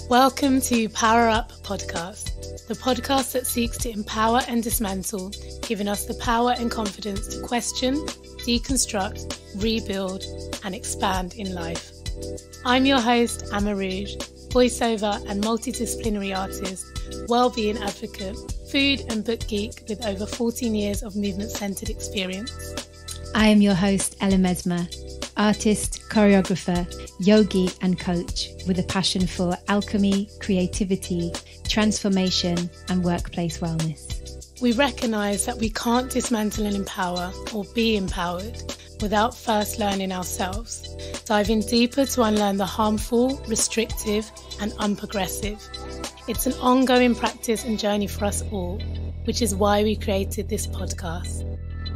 Welcome to Power Up Podcast, the podcast that seeks to empower and dismantle, giving us the power and confidence to question, deconstruct, rebuild, and expand in life. I'm your host, Amma Rouge, voiceover and multidisciplinary artist, well-being advocate, food and book geek with over 14 years of movement-centered experience. I am your host, Ella Mesmer, artist, choreographer, yogi and coach with a passion for alchemy, creativity, transformation and workplace wellness. We recognise that we can't dismantle and empower or be empowered without first learning ourselves, diving deeper to unlearn the harmful, restrictive and unprogressive. It's an ongoing practice and journey for us all, which is why we created this podcast.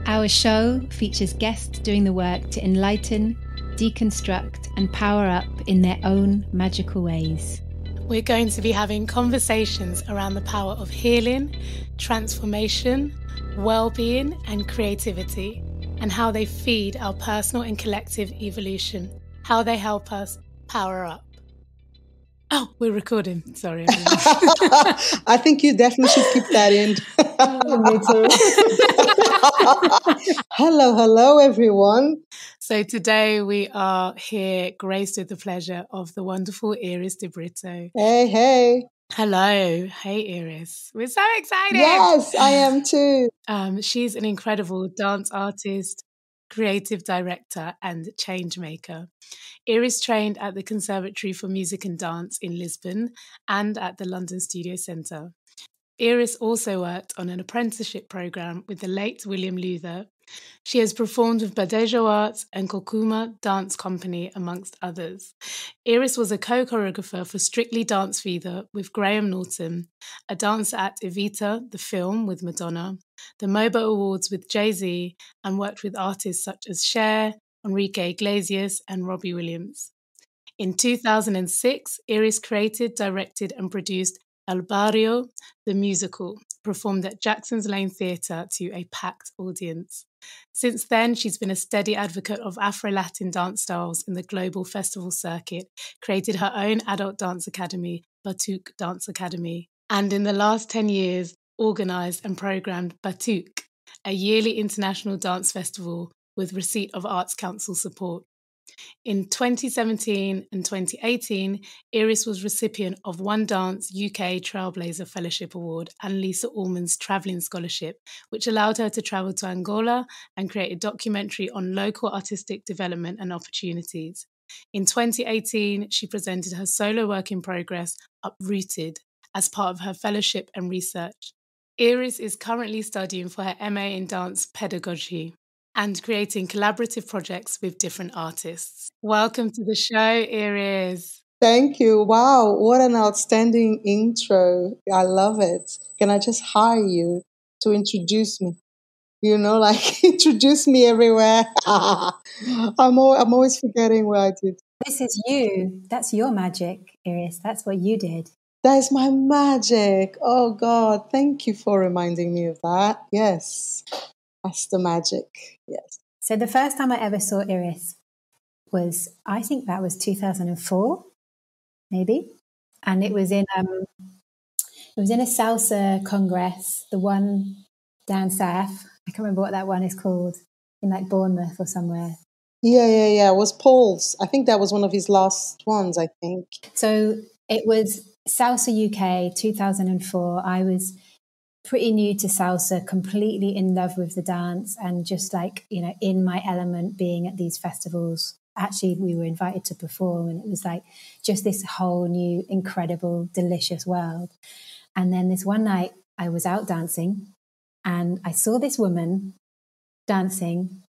Our show features guests doing the work to enlighten, deconstruct and power up in their own magical ways. We're going to be having conversations around the power of healing, transformation, well-being and creativity, and how they feed our personal and collective evolution, how they help us power up. Oh, we're recording. Sorry. I think you definitely should keep that in. Me too. Hello, everyone. So today we are here graced with the pleasure of the wonderful Iris de Brito. Hey. Hello. Hey, Iris. We're so excited. Yes, I am too. She's an incredible dance artist, creative director and change maker. Iris trained at the Conservatory for Music and Dance in Lisbon and at the London Studio Centre. Iris also worked on an apprenticeship programme with the late William Luther. She has performed with Badejo Arts and Kokuma Dance Company, amongst others. Iris was a co-choreographer for Strictly Dance Fever with Graham Norton, a dancer at Evita, the film with Madonna, the MOBO Awards with Jay-Z, and worked with artists such as Cher, Enrique Iglesias, and Robbie Williams. In 2006, Iris created, directed, and produced El Barrio, the musical, performed at Jackson's Lane Theatre to a packed audience. Since then, she's been a steady advocate of Afro-Latin dance styles in the global festival circuit, created her own adult dance academy, Batuk Dance Academy, and in the last 10 years, organised and programmed Batuk, a yearly international dance festival with receipt of Arts Council support. In 2017 and 2018, Iris was recipient of One Dance UK Trailblazer Fellowship Award and Lisa Allman's Travelling Scholarship, which allowed her to travel to Angola and create a documentary on local artistic development and opportunities. In 2018, she presented her solo work in progress, Uprooted, as part of her fellowship and research. Iris is currently studying for her MA in Dance Pedagogy and creating collaborative projects with different artists. Welcome to the show, Iris. Thank you. Wow, what an outstanding intro. I love it. Can I just hire you to introduce me? Introduce me everywhere. I'm always forgetting what I did. This is you. That's your magic, Iris. That's what you did. That is my magic. Oh, God. Thank you for reminding me of that. Yes. That's the magic, yes. So the first time I ever saw Iris was, I think that was 2004, maybe. And it was in a salsa congress, the one down south. I can't remember what that one is called, in like Bournemouth or somewhere. Yeah. It was Paul's. I think that was one of his last ones, I think. So it was Salsa UK 2004. I was pretty new to salsa, completely in love with the dance and just like, in my element being at these festivals. Actually, we were invited to perform and it was like just this whole new, incredible, delicious world. And then this one night I was out dancing and I saw this woman dancing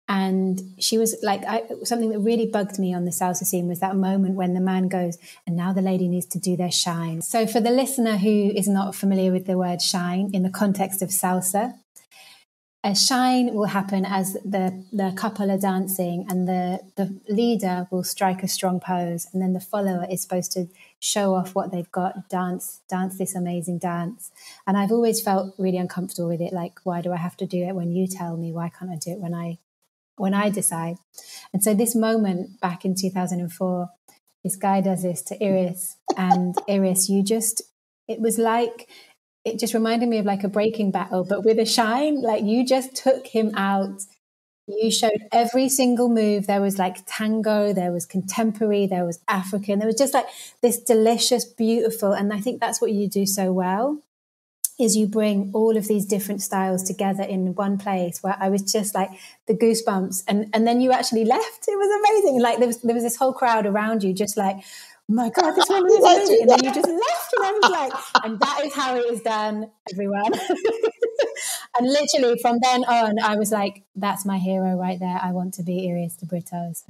and she was like, something that really bugged me on the salsa scene was that moment when the man goes, and now the lady needs to do their shine. So for the listener who is not familiar with the word shine in the context of salsa, a shine will happen as the couple are dancing and the leader will strike a strong pose and then the follower is supposed to show off what they've got, dance this amazing dance. And I've always felt really uncomfortable with it. Like, why do I have to do it when you tell me? Why can't I do it when I decide? And so this moment back in 2004 this guy does this to Iris, and Iris, it just reminded me of like a breaking battle, but with a shine. Like you just took him out. You showed every single move. There was like tango, there was contemporary, there was African. There was just like this delicious, beautiful. And I think that's what you do so well, is you bring all of these different styles together in one place, where I was just like the goosebumps. And then you actually left. It was amazing. Like there was this whole crowd around you, just like, oh my God, this woman is amazing. And then you just left, and I was like, and that is how it is done, everyone. And literally from then on, I was like, that's my hero right there. I want to be Iris de Brito. So.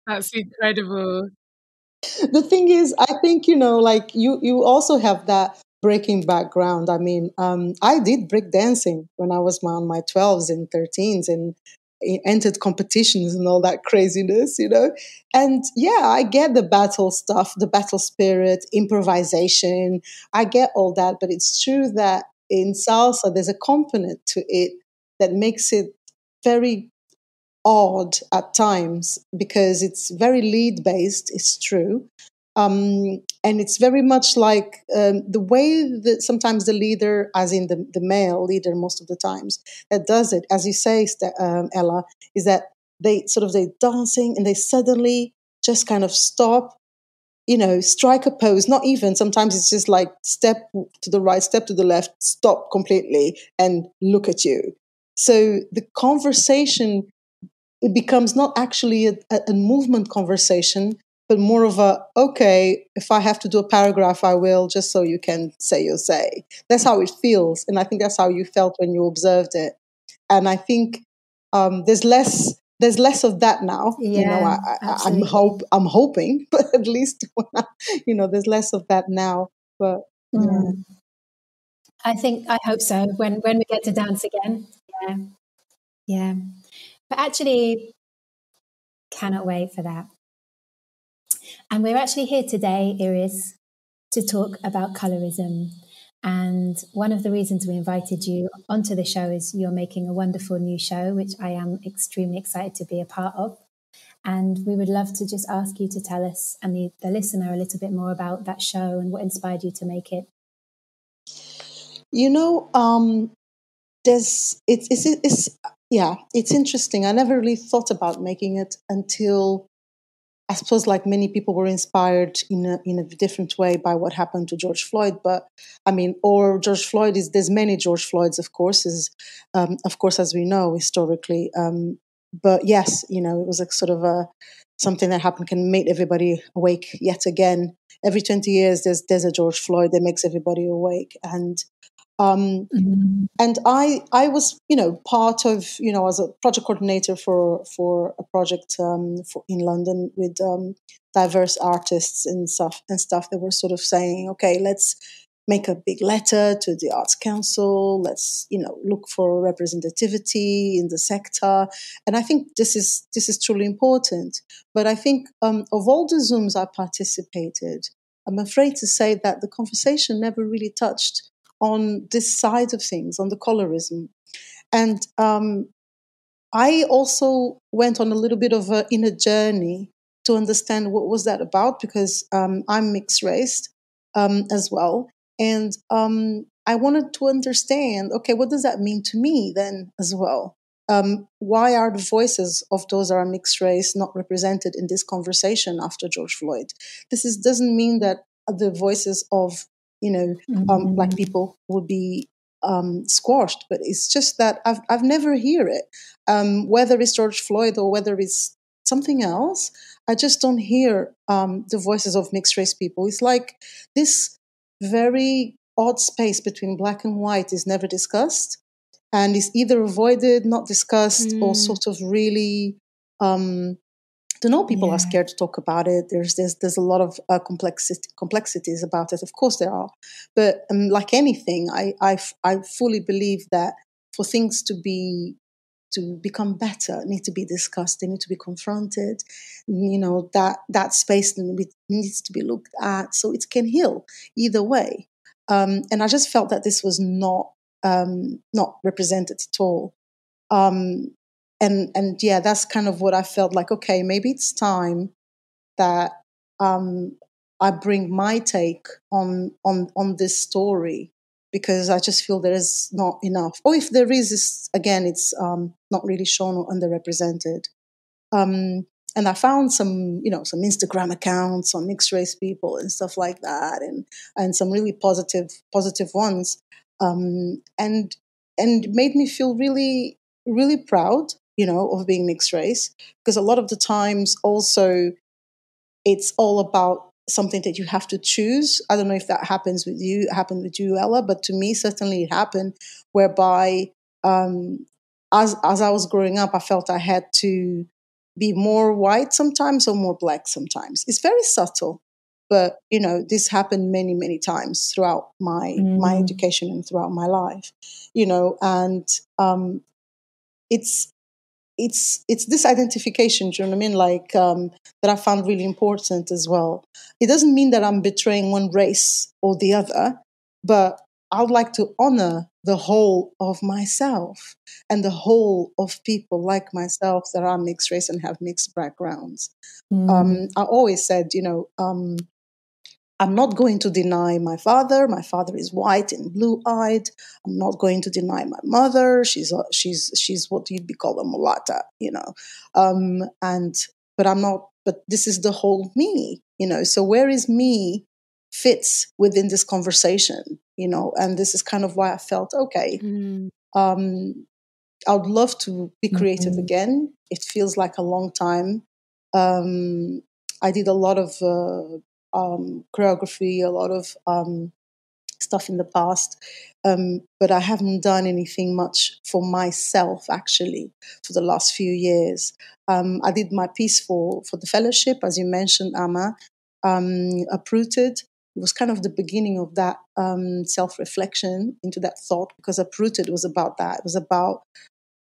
That's incredible. The thing is, I think, like you also have that breaking background. I mean, I did break dancing when I was on my 12s and 13s, and entered competitions and all that craziness, And yeah, I get the battle stuff, the battle spirit, improvisation. I get all that, but it's true that in salsa, there's a component to it that makes it very odd at times, because it's very lead based, it's true. And it's very much like the way that sometimes the leader, as in the male leader most of the times, that does it, as you say, Ella, is that they dancing and they suddenly just kind of stop, strike a pose, not even, sometimes it's just like step to the right, step to the left, stop completely and look at you. So the conversation, it becomes not actually a movement conversation, but more of a, okay, if I have to do a paragraph, I will, just so you can say your say. That's how it feels. And I think that's how you felt when you observed it. And I think there's less of that now. Yeah, I'm hoping, but at least, there's less of that now. But yeah. I hope so. When we get to dance again. Yeah. Yeah. But actually, cannot wait for that. And we're actually here today, Iris, to talk about colorism. And one of the reasons we invited you onto the show is you're making a wonderful new show, which I am extremely excited to be a part of. And we would love to just ask you to tell us and the listener a little bit more about that show and what inspired you to make it. It's interesting. I never really thought about making it until, I suppose, like many people, were inspired in a different way by what happened to George Floyd. But I mean, or George Floyd there's many George Floyds, of course, as we know historically. But yes, it was a sort of something that happened, can make everybody awake yet again. Every 20 years, there's a George Floyd that makes everybody awake. And I was, part of, as a project coordinator for a project in London with diverse artists and stuff that were sort of saying, okay, let's make a big letter to the Arts Council. Let's, look for representativity in the sector. And I think this is truly important. But I think of all the Zooms I participated, I'm afraid to say that the conversation never really touched on this side of things, on the colorism. And I also went on a little bit of an inner journey to understand what was that about, because I'm mixed race as well. And I wanted to understand, okay, what does that mean to me then as well? Why are the voices of those that are mixed race not represented in this conversation after George Floyd? Doesn't mean that the voices of Black people would be squashed, but it's just that I've never hear it. Whether it's George Floyd or whether it's something else, I just don't hear the voices of mixed race people. It's like this very odd space between black and white is never discussed, and is either avoided, not discussed, or sort of really. To know people are scared to talk about it. There's a lot of complexities about it. Of course there are, but like anything, I fully believe that for things to become better, need to be discussed. They need to be confronted. That space needs to be looked at so it can heal either way. And I just felt that this was not represented at all. And yeah, that's kind of what I felt like. Okay, maybe it's time that I bring my take on this story, because I just feel there is not enough. Or if there is, again, it's not really shown or underrepresented. And I found some, some Instagram accounts on mixed race people and stuff like that, and some really positive ones, and made me feel really, really proud, of being mixed race, because a lot of the times also it's all about something that you have to choose. I don't know if that happened with you, Ella, but to me, certainly it happened, whereby as I was growing up, I felt I had to be more white sometimes or more black sometimes. It's very subtle, but this happened many, many times throughout my education and throughout my life, and it's it's this identification, do you know what I mean? Like that I found really important as well. It doesn't mean that I'm betraying one race or the other, but I would like to honor the whole of myself and the whole of people like myself that are mixed race and have mixed backgrounds. I always said, I'm not going to deny my father. My father is white and blue-eyed. I'm not going to deny my mother. She's what you'd be called a mulatta, And but I'm not. But this is the whole me, So where is me fits within this conversation, And this is kind of why I felt okay. I would love to be creative again. It feels like a long time. I did a lot of choreography, a lot of stuff in the past, but I haven't done anything much for myself actually for the last few years. I did my piece for the fellowship, as you mentioned, Amma, Uprooted. It was kind of the beginning of that self-reflection into that thought, because Uprooted was about that. It was about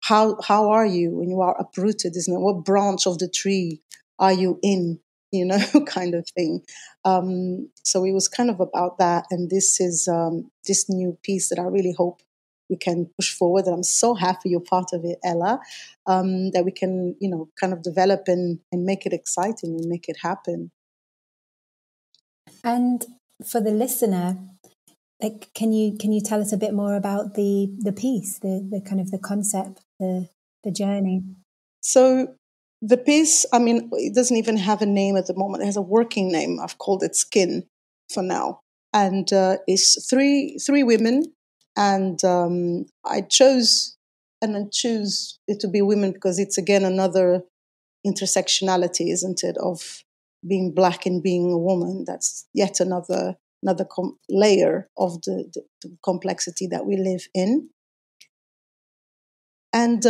how are you when you are uprooted, isn't it? What branch of the tree are you in? Kind of thing. So it was kind of about that, and this is this new piece that I really hope we can push forward. And I'm so happy you're part of it, Ella. That we can, kind of develop and make it exciting and make it happen. And for the listener, like, can you tell us a bit more about the piece, the kind of the concept, the journey? So the piece, I mean, it doesn't even have a name at the moment. It has a working name. I've called it Skin for now, and it's three women, and I choose it to be women because it's again another intersectionality, isn't it, of being black and being a woman. That's yet another layer of the complexity that we live in. And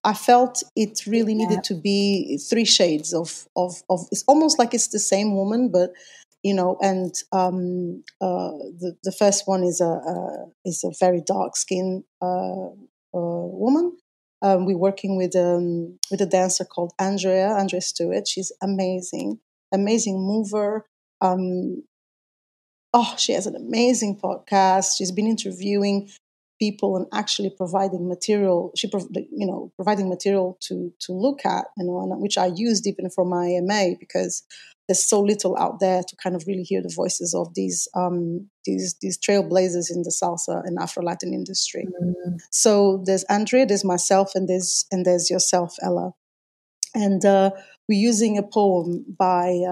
I felt it really needed to be three shades of. It's almost like it's the same woman, but and the first one is a very dark skinned woman. We're working with a dancer called Andrea Stewart. She's amazing mover. She has an amazing podcast. She's been interviewing people and actually providing material. Providing material to look at, and which I used even for my MA, because there's so little out there to kind of really hear the voices of these trailblazers in the salsa and Afro Latin industry. So there's Andrea, there's myself, and there's yourself, Ella, and we're using a poem by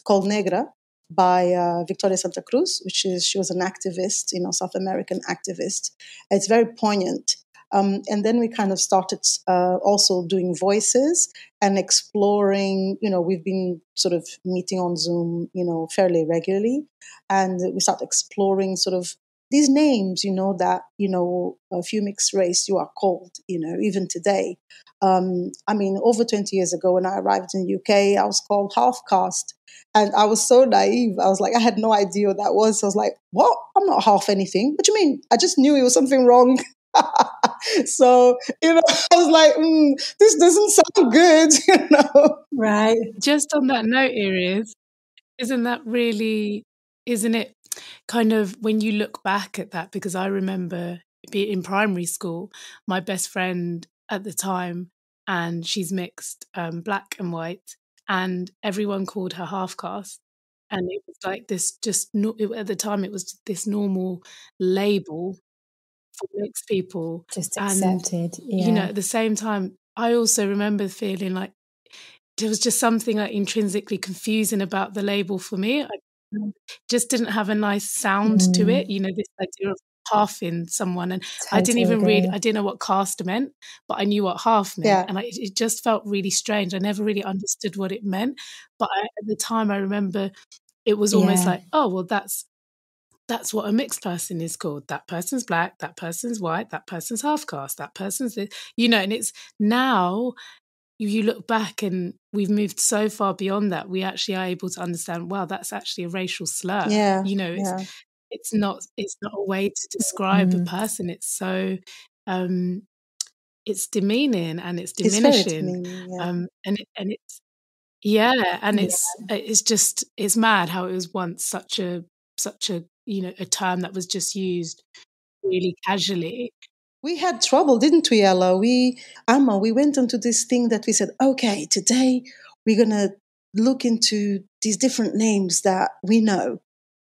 called Negra, by Victoria Santa Cruz, she was an activist, South American activist. It's very poignant. And then we kind of started also doing voices and exploring, we've been sort of meeting on Zoom, fairly regularly. And we started exploring sort of these names, that, if you mixed race, you are called, even today. I mean, over 20 years ago when I arrived in the UK, I was called half caste. And I was so naive. I was like, I had no idea what that was. So I was like, what? I'm not half anything. What do you mean? I just knew it was something wrong. So, I was like, this doesn't sound good, Right. Just on that note, Iris, isn't it kind of, when you look back at that, because I remember being in primary school, my best friend at the time, and she's mixed, black and white, and everyone called her half caste. And it was like this, at the time, it was this normal label for mixed people. Just And, accepted. Yeah. at the same time, I also remember feeling like there was just something like intrinsically confusing about the label for me. I just didn't have a nice sound to it, this idea of halving someone. And I didn't know what caste meant, but I knew what half meant. Yeah. And it just felt really strange. I never really understood what it meant. But at the time, I remember it was almost like, oh, well, that's what a mixed person is called. That person's black, that person's white, that person's half caste, that person's this, and it's now you look back and we've moved so far beyond that. We actually are able to understand, wow, that's actually a racial slur. Yeah. It's not a way to describe a person. It's so it's demeaning and it's diminishing. It's very demeaning, it's mad how it was once such a a term that was just used really casually. We had trouble, didn't we, Ella? We went into this thing that we said, okay, today we're going to look into these different names that we know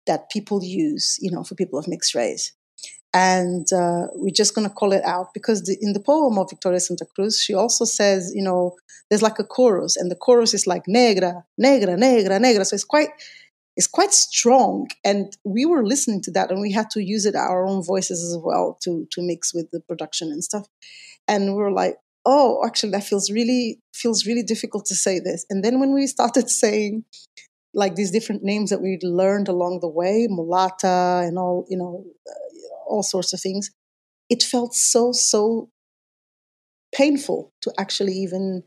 that people use, for people of mixed race. And we're just going to call it out because in the poem of Victoria Santa Cruz, she also says, there's like a chorus, and the chorus is like negra, negra, negra, negra. So it's quite strong. And we were listening to that and we had to use it our own voices as well to mix with the production and stuff. And we were like, oh, actually that feels really difficult to say this. And then when we started saying like these different names that we learned along the way, mulata and all, all sorts of things, it felt so painful to actually even,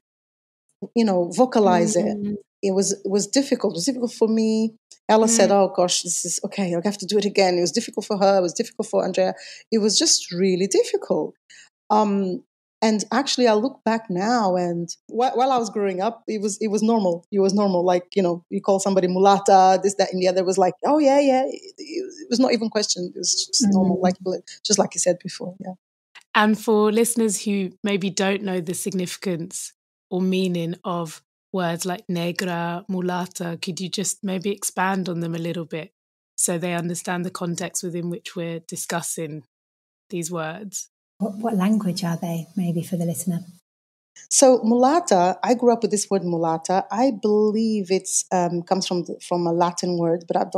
vocalize it. It was difficult. It was difficult for me. Ella said, oh gosh, this is okay, I'll have to do it again. It was difficult for her. It was difficult for Andrea. It was just really difficult. And actually, I look back now, and while I was growing up, it was normal. It was normal. Like, you call somebody mulata, this, that, and the other. Was like, oh yeah. It was not even questioned. It was just normal, just like you said before. Yeah. And for listeners who maybe don't know the significance or meaning of words like negra, mulata, could you just maybe expand on them a little bit so they understand the context within which we're discussing these words? What language are they, maybe, for the listener? So mulata, I grew up with this word mulata. I believe it's comes from a Latin word, but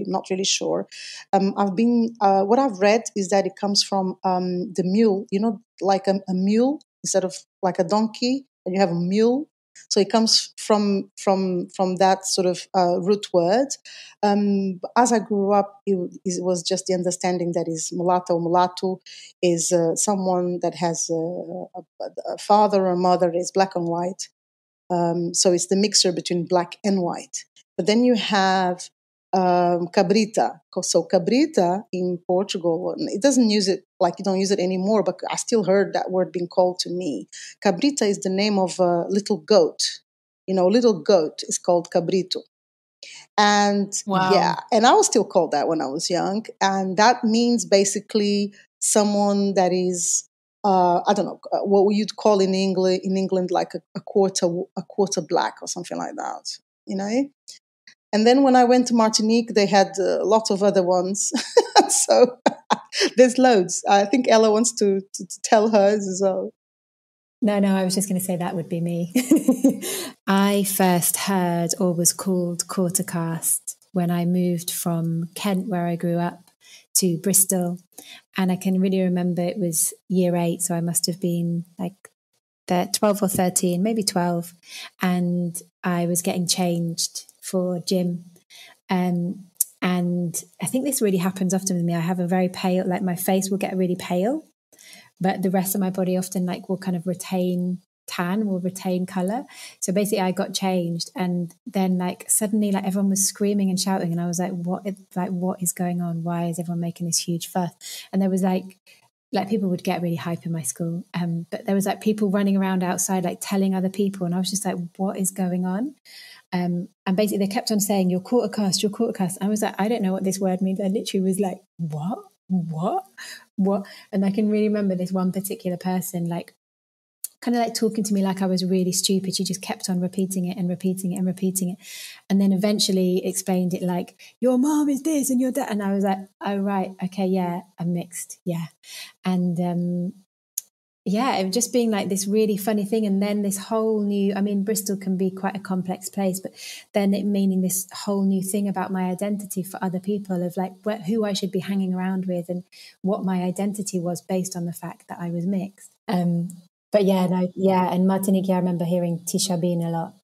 not really sure. What I've read is that it comes from the mule. Like a mule instead of like a donkey, and you have a mule. So it comes from that sort of root word. As I grew up, it was just the understanding that is mulata or mulatto is someone that has a father or mother is black and white. So it's the mixture between black and white. But then you have cabrita. So cabrita in Portugal, it doesn't use it like you don't use it anymore, but I still heard that word being called to me. Cabrita is the name of a little goat. Little goat is called cabrito. And wow. And I was still called that when I was young. And that means basically someone that is, I don't know, what you'd call in England like a quarter black or something like that, And then when I went to Martinique, they had lots of other ones. So there's loads. I think Ella wants to tell hers as well. No, I was just going to say that would be me. I first heard or was called quarter caste when I moved from Kent, where I grew up, to Bristol. And I can really remember it was year 8, so I must have been like 12 or 13, maybe 12. And I was getting changed for gym. And I think this really happens often with me. I have a very pale, like my face will get really pale, but the rest of my body often will kind of retain tan, will retain color. So basically I got changed, and then suddenly everyone was screaming and shouting, and I was like, what is going on? Why is everyone making this huge fuss? And there was like people would get really hype in my school, but there was people running around outside telling other people, and I was just like, what is going on? And basically they kept on saying, you're quarter caste. I was like, I don't know what this word means. I literally was like, what? And I can really remember this one particular person kind of like talking to me like I was really stupid. She just kept on repeating it and repeating it and repeating it. And then eventually explained it like, your mom is this and your dad. And I was like, oh, right. Okay. Yeah. I'm mixed. Yeah. And, yeah, it just being like this really funny thing. And then this whole new, I mean, Bristol can be quite a complex place, but then it meaning this whole new thing about my identity for other people of like who I should be hanging around with and what my identity was based on the fact that I was mixed. But yeah, no, yeah. And Martinique, I remember hearing Tishabin a lot.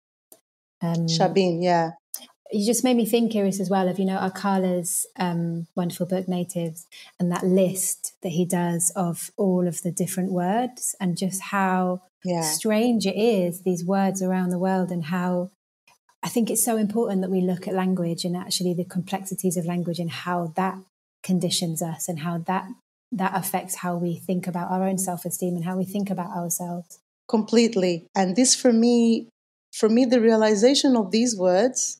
Shabin, yeah. You just made me think, Iris, as well, of, Akala's wonderful book, Natives, and that list that he does of all of the different words and just how strange it is, these words around the world, and how I think it's so important that we look at language and actually the complexities of language and how that conditions us and how that affects how we think about our own self-esteem and how we think about ourselves. Completely. And this, for me, the realization of these words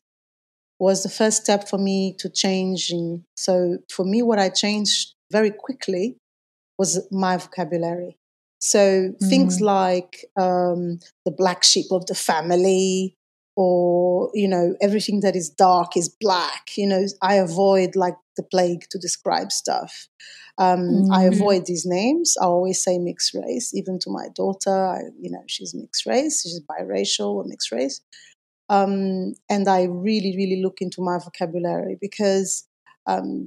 was the first step for me to changing. So for me, what I changed very quickly was my vocabulary. So things like the black sheep of the family, or, everything that is dark is black. I avoid like the plague to describe stuff. I avoid these names. I always say mixed race, even to my daughter. She's mixed race. She's biracial or mixed race. And I really, really look into my vocabulary because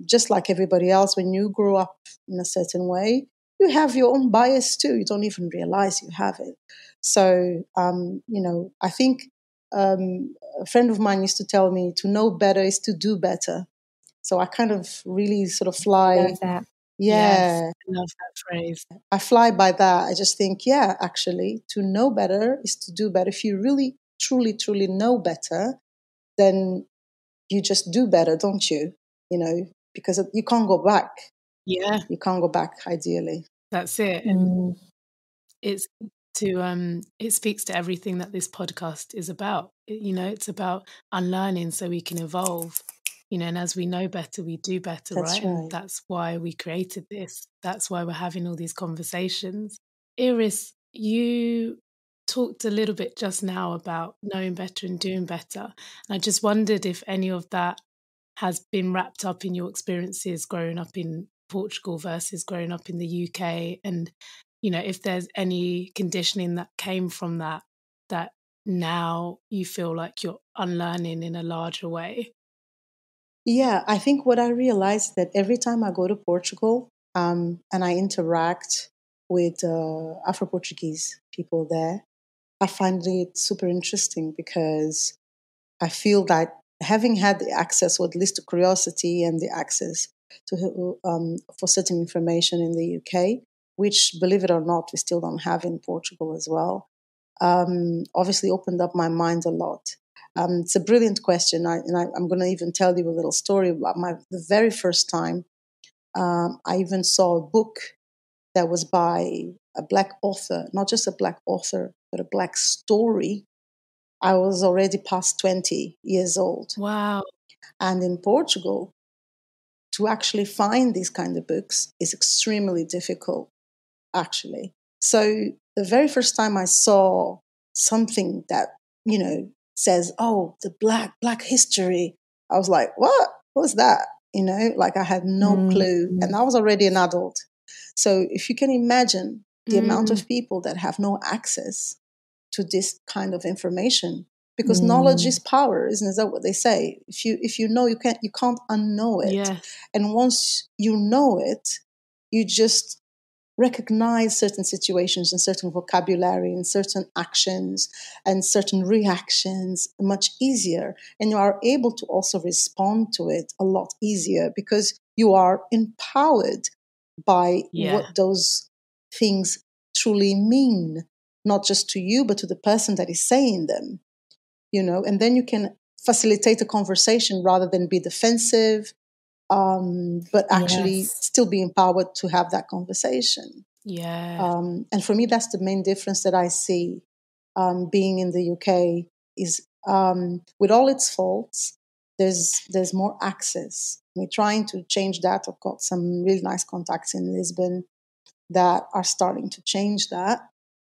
just like everybody else, when you grow up in a certain way, you have your own bias too. You don't even realize you have it. So, I think a friend of mine used to tell me to know better is to do better. So I kind of really sort of fly. I love that. Yeah. Yes, I love that phrase. I fly by that. I just think, yeah, actually, to know better is to do better. If you really, truly, truly know better, then you just do better, don't you? Because you can't go back. Yeah. You can't go back, ideally. That's it. And it's it speaks to everything that this podcast is about. It's about unlearning so we can evolve. And as we know better, we do better, That's right? right. And that's why we created this. That's why we're having all these conversations. Iris, you talked a little bit just now about knowing better and doing better. And I just wondered if any of that has been wrapped up in your experiences growing up in Portugal versus growing up in the UK, and if there's any conditioning that came from that now you feel like you're unlearning in a larger way. Yeah, I think what I realized that every time I go to Portugal and I interact with Afro-Portuguese people there, I find it super interesting because I feel that having had the access, or at least the curiosity and the access to for certain information in the UK, which, believe it or not, we still don't have in Portugal as well, obviously opened up my mind a lot. It's a brilliant question, I'm going to even tell you a little story about the very first time I even saw a book that was by a Black author, not just a Black author, but a Black story. I was already past 20 years old. Wow. And in Portugal, to actually find these kind of books is extremely difficult, actually. So the very first time I saw something that, says, oh, the black history, I was like, what? What's that? Like I had no clue. And I was already an adult. So if you can imagine the amount of people that have no access to this kind of information, because knowledge is power, isn't that what they say? If you know, you can't unknow it. Yes. And once you know it, you just recognize certain situations and certain vocabulary and certain actions and certain reactions much easier. And you are able to also respond to it a lot easier because you are empowered by what those things truly mean, not just to you, but to the person that is saying them, and then you can facilitate a conversation rather than be defensive, but actually still be empowered to have that conversation. Yeah. And for me, that's the main difference that I see being in the UK is with all its faults, there's more access. We're trying to change that. I've got some really nice contacts in Lisbon that are starting to change that.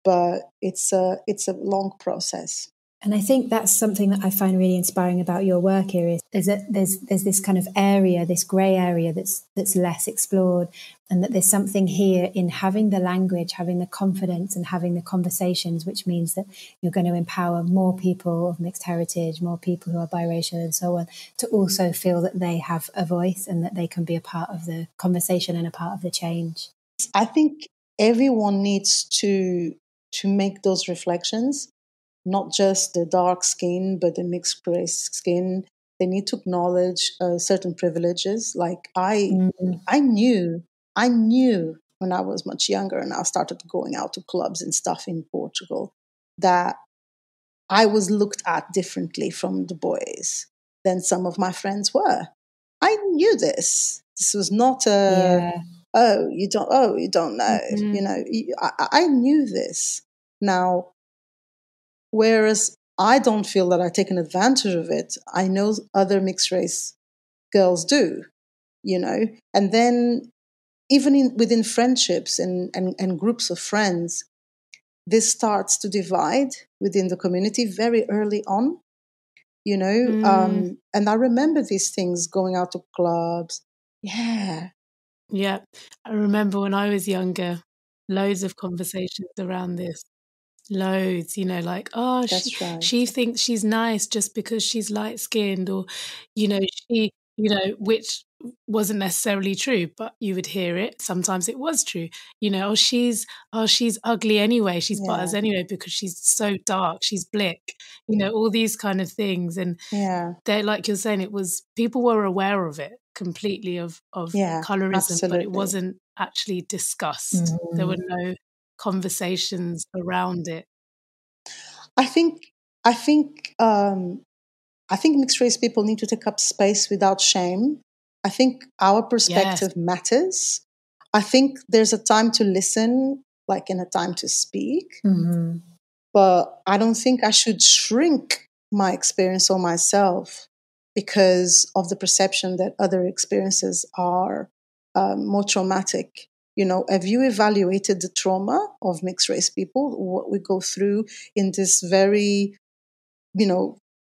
but it's a long process. And I think that's something that I find really inspiring about your work, Iris, is that there's this kind of area, this grey area that's less explored, and that there's something here in having the language, having the confidence, and having the conversations, which means that you're going to empower more people of mixed heritage, more people who are biracial, and so on, to also feel that they have a voice and that they can be a part of the conversation and a part of the change. I think everyone needs to make those reflections. Not just the dark skin, but the mixed race skin. They need to acknowledge certain privileges. Like I knew when I was much younger and I started going out to clubs and stuff in Portugal that I was looked at differently from the boys than some of my friends were. I knew this. This was not you don't know. I knew this. Now, whereas I don't feel that I've taken advantage of it, I know other mixed race girls do, And then even within friendships and groups of friends, this starts to divide within the community very early on, And I remember these things going out to clubs. Yeah. Yeah. I remember when I was younger, loads of conversations around this. Loads, like, oh, That's right. she thinks she's nice just because she's light skinned, or, she, which wasn't necessarily true, but you would hear it. Sometimes it was true, she's ugly anyway. She's butters anyway because she's so dark. She's blick, all these kind of things. And they're like you're saying, people were aware of it completely of colorism, absolutely. but it wasn't actually discussed. There were no conversations around it. I think mixed race people need to take up space without shame. I think our perspective matters. I think there's a time to listen, like in a time to speak. But I don't think I should shrink my experience or myself because of the perception that other experiences are more traumatic. Have you evaluated the trauma of mixed race people, what we go through in this very,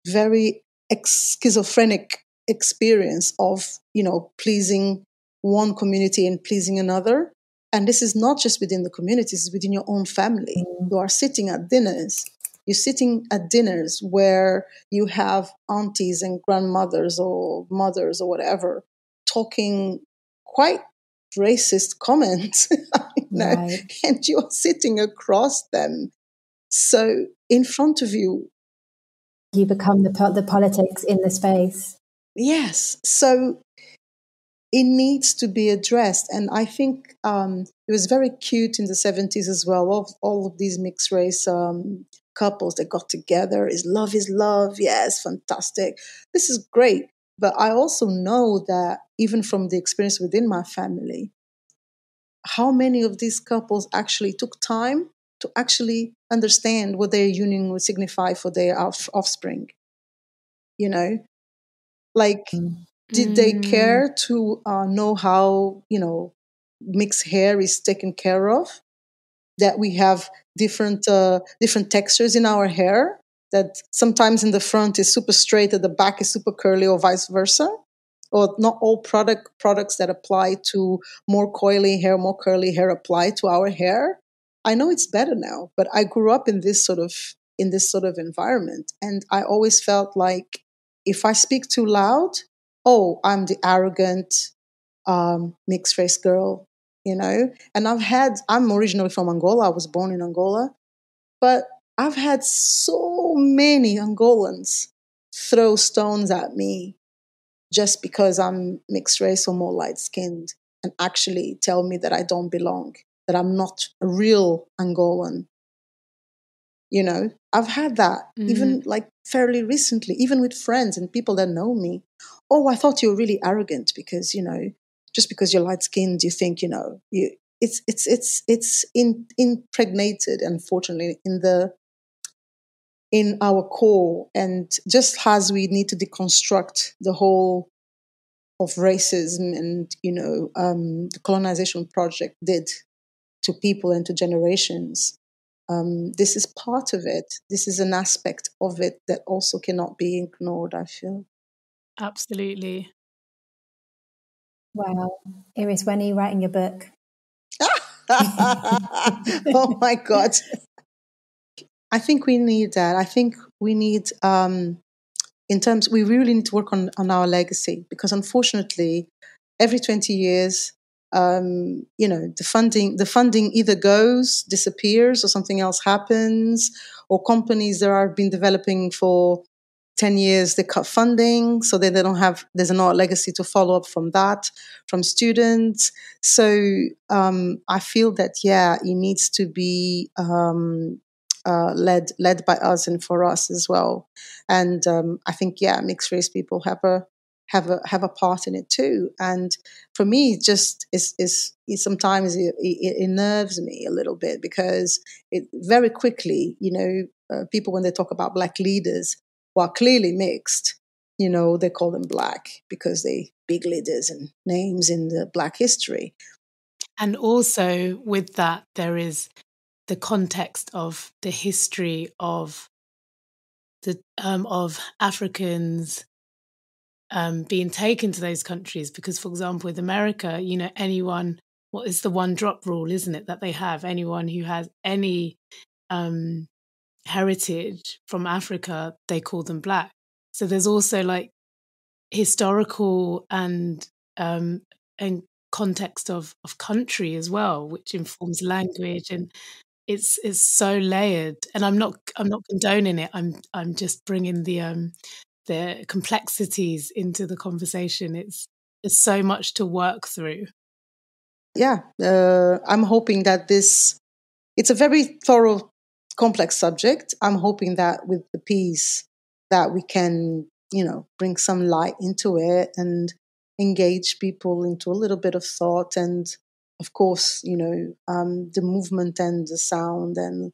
very schizophrenic experience of, pleasing one community and pleasing another? And this is not just within the communities, it's within your own family. You are sitting at dinners. You're sitting at dinners where you have aunties and grandmothers or mothers or whatever talking quite racist comments, and you're sitting across them. So in front of you, you become the politics in the space. Yes. So it needs to be addressed. And I think it was very cute in the 70s as well, all of these mixed race couples that got together. Is love. Yes, fantastic. This is great. But I also know that even from the experience within my family, how many of these couples actually took time to actually understand what their union would signify for their offspring. Like, did they care to know how, mixed hair is taken care of? That we have different textures in our hair, that sometimes in the front is super straight, at the back is super curly, or vice versa? Or not all products that apply to more coily hair, more curly hair apply to our hair? I know it's better now, but I grew up in this sort of environment, and I always felt like if I speak too loud, oh, I'm the arrogant mixed race girl, And I'm originally from Angola. I was born in Angola, but I've had so many Angolans throw stones at me just because I'm mixed race or more light skinned, and actually tell me that I don't belong, that I'm not a real Angolan. I've had that even like fairly recently, even with friends and people that know me. Oh, I thought you were really arrogant because, just because you're light skinned, you think, it's impregnated, unfortunately, in our core. And just as we need to deconstruct the whole of racism and, the colonization project did to people and to generations, this is part of it. This is an aspect of it that also cannot be ignored, I feel. Absolutely. Wow. Iris, when are you writing your book? Oh my God. I think we need that. I think we need, we really need to work on our legacy, because unfortunately, every 20 years, the funding either disappears, or something else happens, or companies that have been developing for 10 years, they cut funding, so they don't have, there's no legacy to follow up from that, from students. So I feel that, yeah, it needs to be led by us and for us as well. And I think, yeah, mixed race people have a part in it too. And for me, it just is sometimes it unnerves me a little bit, because it very quickly, people, when they talk about Black leaders who are clearly mixed, they call them Black because they big leaders and names in the Black history. And also with that, there is the context of the history of Africans being taken to those countries. Because, for example, with America, anyone, what is the one drop rule, isn't it, that they have? Anyone who has any heritage from Africa, they call them Black. So there's also like historical and context of country as well, which informs language, and it's so layered. And I'm not condoning it. I'm just bringing the complexities into the conversation. There's so much to work through. Yeah, I'm hoping that it's a very thorough, complex subject. I'm hoping that with the piece that we can, bring some light into it and engage people into a little bit of thought. And of course, the movement and the sound, and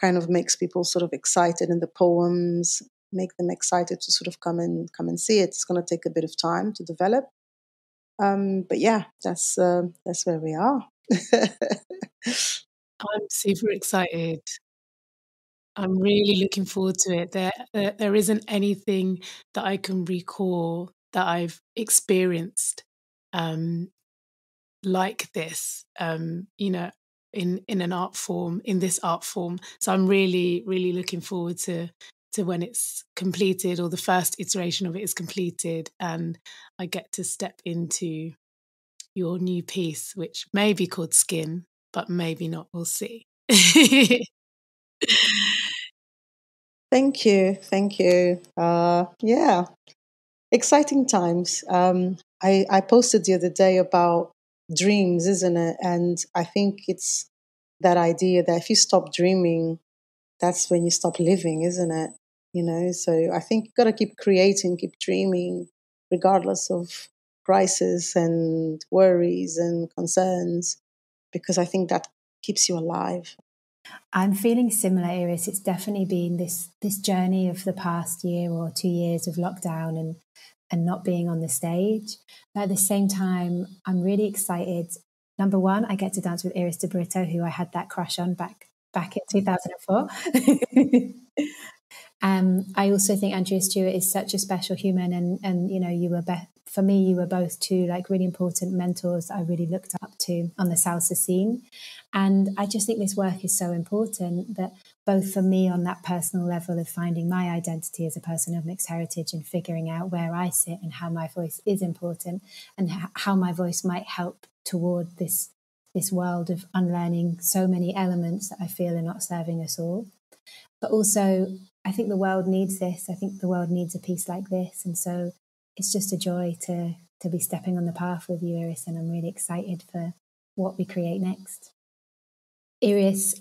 kind of makes people sort of excited, in the poems make them excited to sort of come and see it. It's going to take a bit of time to develop. But yeah, that's where we are. I'm super excited. I'm really looking forward to it. There isn't anything that I can recall that I've experienced like this, in an art form, in this art form. So I'm really, really looking forward to when it's completed, or the first iteration of it is completed, and I get to step into your new piece, which may be called Skin, but maybe not. We'll see. Thank you. Yeah, exciting times. I posted the other day about dreams, isn't it? And I think it's that idea that if you stop dreaming, that's when you stop living, isn't it? So I think you got to keep creating, keep dreaming, regardless of crisis and worries and concerns, because I think that keeps you alive. I'm feeling similar, Iris. It's definitely been this journey of the past year or 2 years of lockdown and not being on the stage. But at the same time, I'm really excited. Number one, I get to dance with Iris de Brito, who I had that crush on back in 2004. I also think Andrea Stewart is such a special human, and you were for me, you were both two like really important mentors I really looked up to on the salsa scene. And I just think this work is so important, that both for me on that personal level of finding my identity as a person of mixed heritage and figuring out where I sit and how my voice is important, and how my voice might help toward this world of unlearning so many elements that I feel are not serving us all. But also, I think the world needs this. I think the world needs a piece like this. And so it's just a joy to be stepping on the path with you, Iris. And I'm really excited for what we create next. Iris,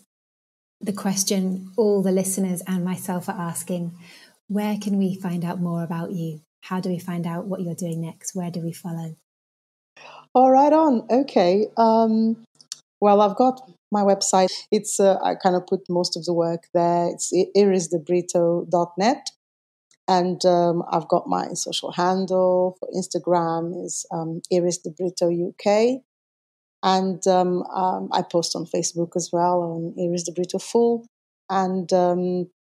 the question all the listeners and myself are asking, where can we find out more about you? How do we find out what you're doing next? Where do we follow? All right, on. Okay. Well, I've got my website. It's I kind of put most of the work there. It's irisdebrito.net. And I've got my social handle for Instagram is Iris de Brito UK. And I post on Facebook as well, on Iris de Brito Full. and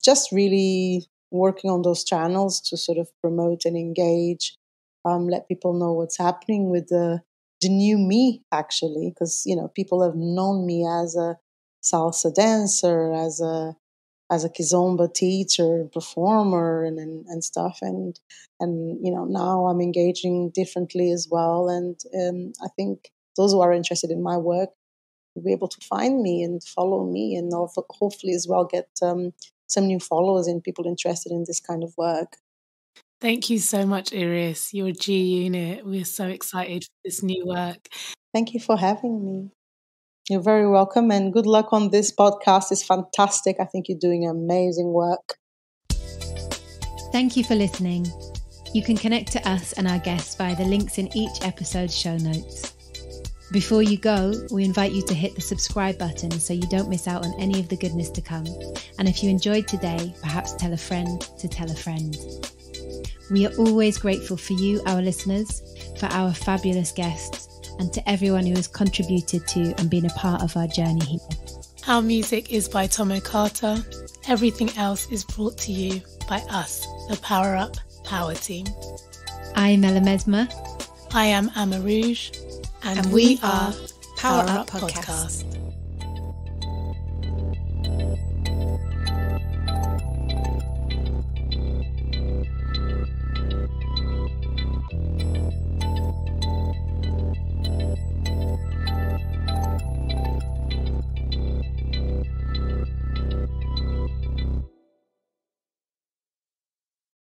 just really working on those channels to sort of promote and engage, let people know what's happening with the new me, actually, because people have known me as a salsa dancer, as a kizomba teacher, performer, and stuff, and now I'm engaging differently as well, and I think those who are interested in my work will be able to find me and follow me, and hopefully as well get some new followers and people interested in this kind of work. Thank you so much, Iris. You're a G unit. We're so excited for this new work. Thank you for having me. You're very welcome, and good luck on this podcast. It's fantastic. I think you're doing amazing work. Thank you for listening. You can connect to us and our guests via the links in each episode's show notes. Before you go, we invite you to hit the subscribe button so you don't miss out on any of the goodness to come. And if you enjoyed today, perhaps tell a friend to tell a friend. We are always grateful for you, our listeners, for our fabulous guests, and to everyone who has contributed to and been a part of our journey here. Our music is by Tomo Carter. Everything else is brought to you by us, the Power Up Power Team. I'm Ella Mesmer. I am Amma Rouge. And we are Power Up Podcast.